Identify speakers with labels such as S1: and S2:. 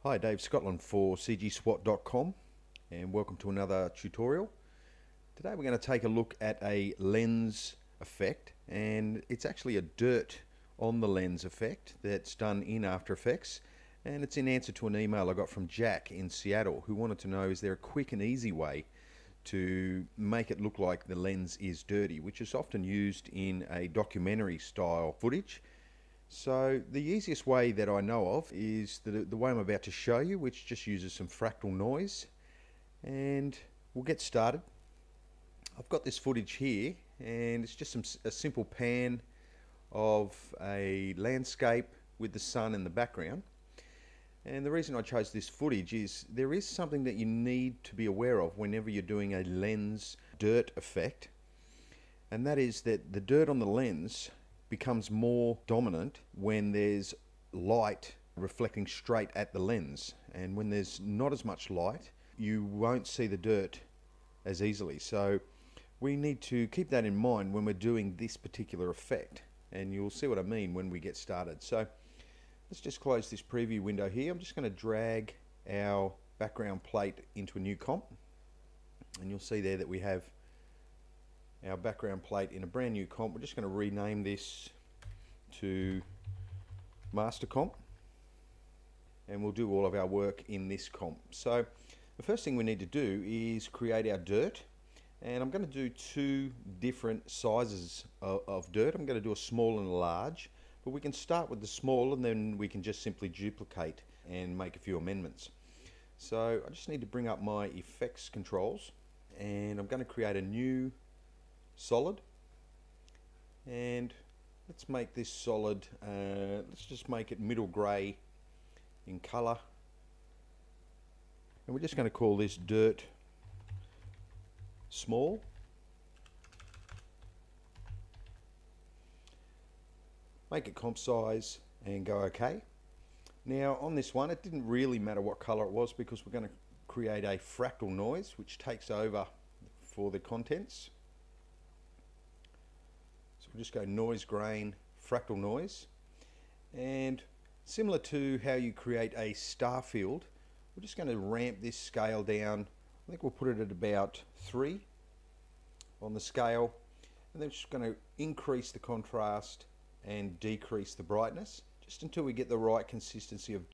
S1: Hi, Dave Scotland for cgswat.com and welcome to another tutorial. Today we're going to take a look at a lens effect, and it's actually a dirt on the lens effect that's done in After Effects, and it's in answer to an email I got from Jack in Seattle who wanted to know, is there a quick and easy way to make it look like the lens is dirty, which is often used in a documentary style footage. So the easiest way that I know of is the way I'm about to show you, which just uses some fractal noise, and we'll get started. I've got this footage here, and it's just a simple pan of a landscape with the sun in the background. And the reason I chose this footage is there is something that you need to be aware of whenever you're doing a lens dirt effect, and that is that the dirt on the lens becomes more dominant when there's light reflecting straight at the lens, and when there's not as much light you won't see the dirt as easily. So we need to keep that in mind when we're doing this particular effect, and you'll see what I mean when we get started. So let's just close this preview window here. I'm just going to drag our background plate into a new comp, and you'll see there that we have our background plate in a brand new comp. We're just going to rename this to Master Comp, and we'll do all of our work in this comp. So the first thing we need to do is create our dirt, and I'm going to do two different sizes of dirt. I'm going to do a small and a large, but we can start with the small and then we can just simply duplicate and make a few amendments. So I just need to bring up my effects controls, and I'm going to create a new solid, and let's make this solid, let's just make it middle grey in color, and we're just going to call this dirt small. Make it comp size and go OK. Now on this one it didn't really matter what color it was, because we're going to create a fractal noise which takes over for the contents. We'll just go noise grain, fractal noise, and similar to how you create a star field, we're just going to ramp this scale down. I think we'll put it at about 3 on the scale, and then just going to increase the contrast and decrease the brightness just until we get the right consistency of